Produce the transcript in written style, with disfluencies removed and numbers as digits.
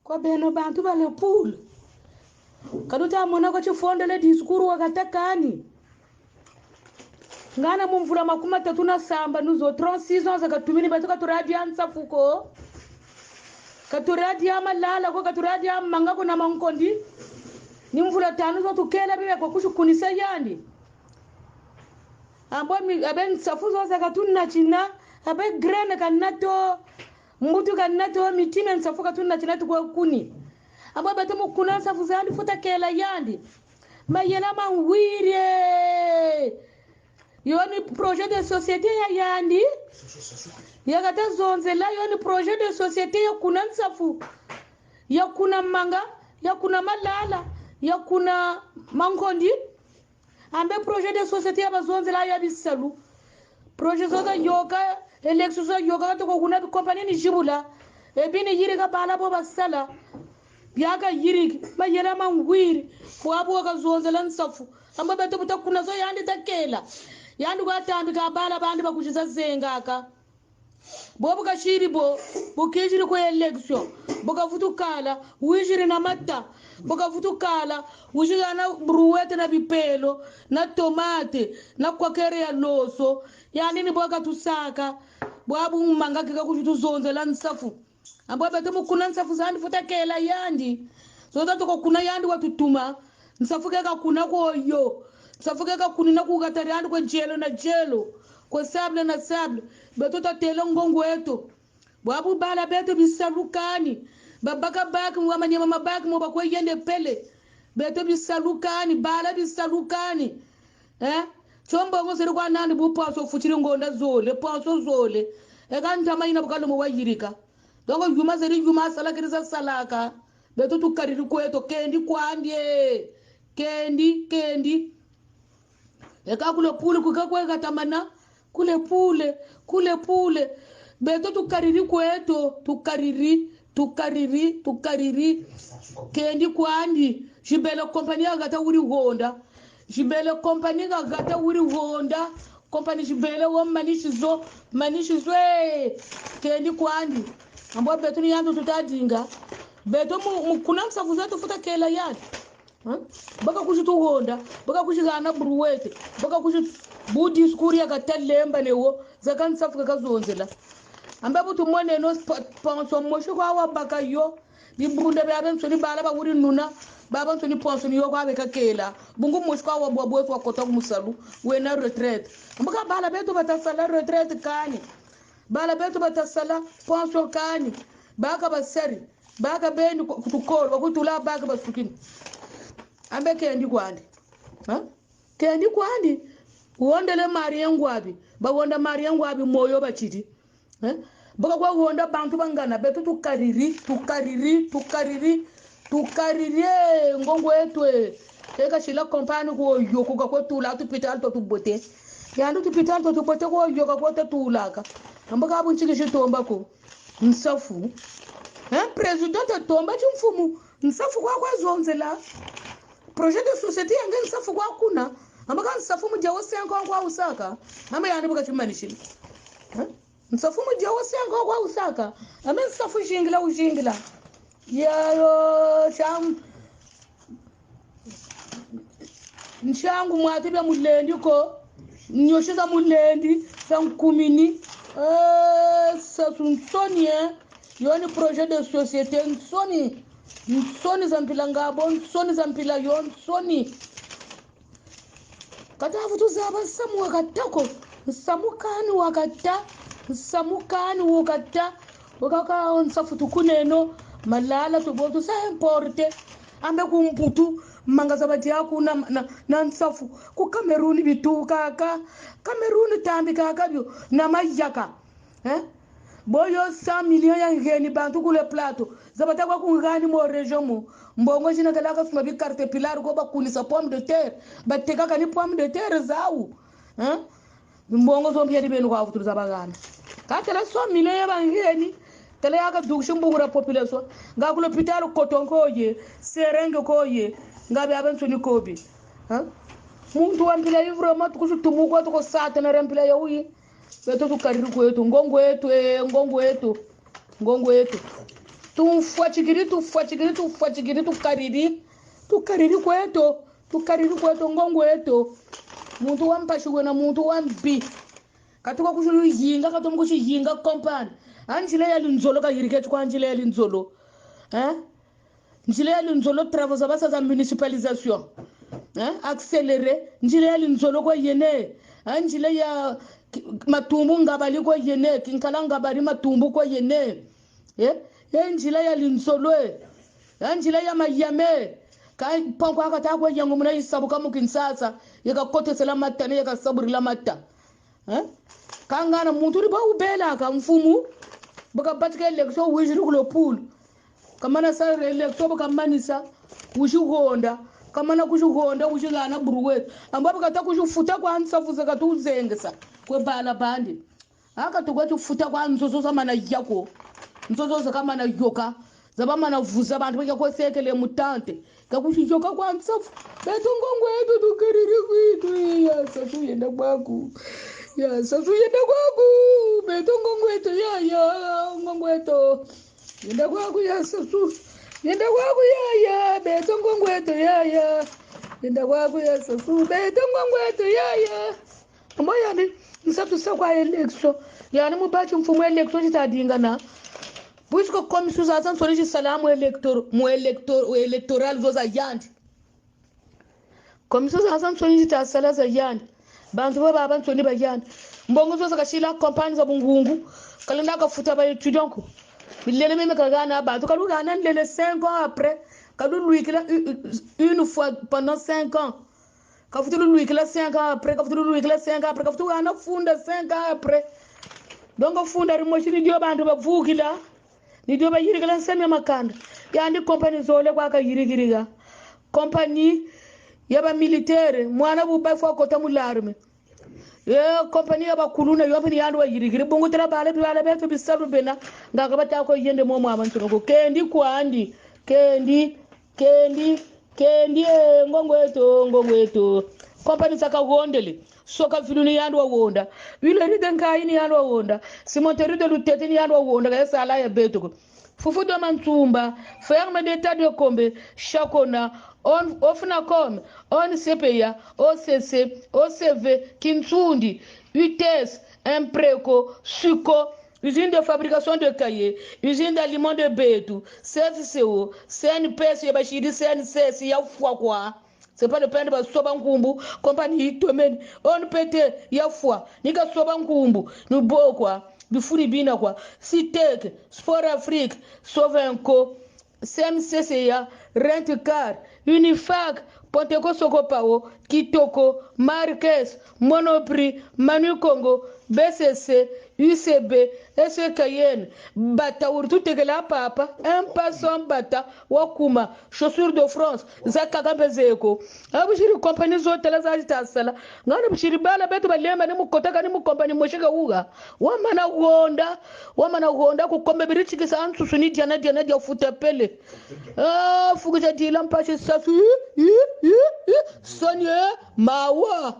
kwa beno bantu bale pool kaduta mona ko chifonde le diskuru wakatakani ngana mumvula makuma tatuna samba nuzo 36 ans akatumini batuka turadia nsafuko katuradia malala ko katuradia manga ko na mankondi ni mvula tanu zo tukela bibe ko kushukunisa yandi ambo mi aben safuzo zakatuna china abe grene kanato mbutu kanato mitime nsafuka tuna china tukwa kuni ambo batomo kuna safuzo yandi futa kela yandi mayela mangwire yoni projet de société ya yandi yakata zonze la yoni projet de société ya kuna nsafu ya kuna manga ya kuna malala ya kuna mangondi ambe projet de société ya bazonze la ya bisalu projet zoga yoga election zoga yoga to kuna compagnie ni jibula e bini yiri ka bala bo basala yaga yiri mayela mangwiri fwabo ka zonze la nsafu ambe beto buta kuna zo yandi takela yandi kwa tambi ka bala bandi bakushiza zengaka bobu ka shiribo bukijiri ko election boka futukala wijiri na mata boka futukala wijira na bruwete na bipelo na tomate na kwakere ya loso yani ni boka tusaka bwabu manga kika kushitu zonze la nsafu ambo beto mukuna nsafu zandi futakela yandi so that ko kuna yandi watutuma nsafu keka kuna ko yo safuke ka kunina ku gatariani kwa jelo na jelo kwa sable na sable beto tatelo ngongo eto bwabu bala beto bisalukani babaka baki mwa manyama mabaki mwa bakwe yende pele beto bisalukani bala bisalukani chombo ngoseri kwa nani bupaso fuchiri ngonda zole paso zole eka ntama ina bukalo mwa yirika dongo yuma zeri yuma salakiriza salaka beto tukariri kweto kendi kwandie kendi eka kule pule kukakwe katamana kule pule beto tukariri kweto tukariri kendi kwandi jibele kompania gata uri honda jibele kompania gata uri honda kompani jibele wo manishizo kendi kwandi ambo beto ni yandu tutadinga beto kuna msafuza tufuta kela yadi baka kushitu honda baka kushigana bruwete baka kushitu budi skuri yakatalemba newo zakansafuka kazonzela ambapo tumone no ponso mosho kwa wabaka yo bibrunda bya nsoni bala ba wuri nuna baba nsoni ponso ni yo kwa beka kela bungu mosho kwa wabwa kwa kota musalu we na retraite ambaka bala beto batasala retraite kani bala beto batasala ponso kani baka basari baka beni kutukolo bakutula baka basukini ambe kendi kwandi kendi kwandi wondele mariya ngwabi ba wonda mariya ngwabi moyo bachiti baka kwa wonda bantu bangana beto tukariri ngongo etwe eka shila kompani ko yoko kwa tula tupital to tubote yandu tupital to tubote ko yoko kwa tutulaka ambaka abunchike shitomba ko nsafu president tomba chimfumu nsafu kwa zonzela projet de société yange nsafu kwa kuna ambaka nsafu mujawo sengo kwa usaka amba yani buka chimanishini nsafu mujawo sengo kwa usaka amba nsafu ujingila yayo nchangu mwati bya mulendi ko nyoshiza mulendi sankumini sasunsonie yoni projet de société nsoni zampila ngabo nsoni zampila yo nsoni kata futu zaba samu wakatako samukani wakata wakaka onsafu tukuneno malala tubotu sa importe ambe kumputu manga zabati yaku na nsafu ku Cameroon bitu kaka Cameroon tambi kaka bio na mayaka boyo 100 millions ya ngeni bantu kule plateau zabata kwa kungani mo region mo mbongo jina kala ka suma bi carte pilar ko bakunisa pomme de terre bateka kani pomme de terre zau mbongo zo mbiya dibenu kwa futu zabagana ka tela 100 millions ya bangeni tele yaka dukushimbuura population ngakule hospital kotonkoye serenge koye ngabe abensoni kobi muntu wampila vraiment tukusutumuko tuko sata na rempila yawi beto tukariri kwetu ngongo yetu tu fuachigiri kweto ngongweto muntu wampashwe na muntu wambi katuka kushulu yinga katom kushiyinga company anjile ya linzolo ka yirike kwa anjile ya linzolo njile ya linzolo travaux abasa za municipalisation accélérer njile ya linzolo kwa yene anjile ya matumbu ngabali kwa yene kinkala ngabali matumbu kwa yene ya njile ya linzolo anjile ya mayame kai ponko akata kwa yangu muna isabuka mukinsasa yaka kote sela matane yaka saburi la mata kangana muntu riba ubela ka mfumu baka batika election wijiri kulo pool kamana sa election baka manisa wishugonda kamana kushugonda wishigana buruwe ambapo kata kushufuta kwa ansafuza katuzengesa kwe bala bandi aka tukwa tufuta kwa nzozo samana yako nzozo kama na yoka zaba na vuza abantu bakakwesekele mutante kakushijoka kwa ansafu betongongwe edu tukariri kwitu ya sasu yenda kwaku betongongweto ya ngongweto yenda kwaku ya sasu yenda kwaku ya betongongweto ya yenda kwaku ya sasu betongongweto ya moya ni nsatu sakwa election yani mubachi mfumo election chitadingana puisque comme sous attend sur salamu électoral zoza yandi comme sous attend sur ta sala za yandi bantu baba bantu ni bayandi mbongo zoza kashila campagne za bungungu kalenda kafuta ba étudiant ko milene meme kagana bantu kaluga nan lele 5 ans après kalu luikila une fois pendant 5 ans kafuta luikila 5 ans après kafuta luikila 5 ans après kafuta ana funda 5 ans après donc funda rimoshiri dio bantu bavukila nidio ba yirigala nseme makanda yani company zole kwa ka yirigiriga company yaba militaire mwana buba fo kota mularme company yaba kuluna yobi yandu wa yirigiri bongo tera bale beto bisabu bena ngaka bata ko yende momo abantu ko kendi kwandi kendi ngongweto company saka gondele soka filuni yandu wa wonda wile ridenka ini yandu wa wonda simonteri de lutete ni yandu wa wonda ka sala ya beto fufu do mantumba ferme d'état de kombe chakona on ofnacom on cpa occ ocv kinsundi UTS impreco suco usine de fabrication de cahiers, usine d'aliments de betou, CFCO, CNPS, Yabashidi, CNCS, Yafwa. C'est pas le peine de Sobankumbu, compagnie Tomen, on pète Yafwa, Nika Sobankumbu, nous beau quoi, du Fouribina quoi, Citek, Sport Afrique, Sovenco, CMCCA, Rentcar, Unifac, Ponteko Sokopao, Kitoko, Marquez, Monoprix, Manu Congo, BCC, UCB, SKN, Bata Urtutegela Papa, un passant Bata, Wakuma, Chaussures de France, Zakaka Bezeko. Abushiri compagnie zotela za sala. Ngana bushiri bala betu balema ni mukotaka ni mukompani moshika uga. Wamana ugonda kukombe birichi kisa ansusu ni diana dia futa pele. Fukuja dila mpashi sasu. Sonye mawa.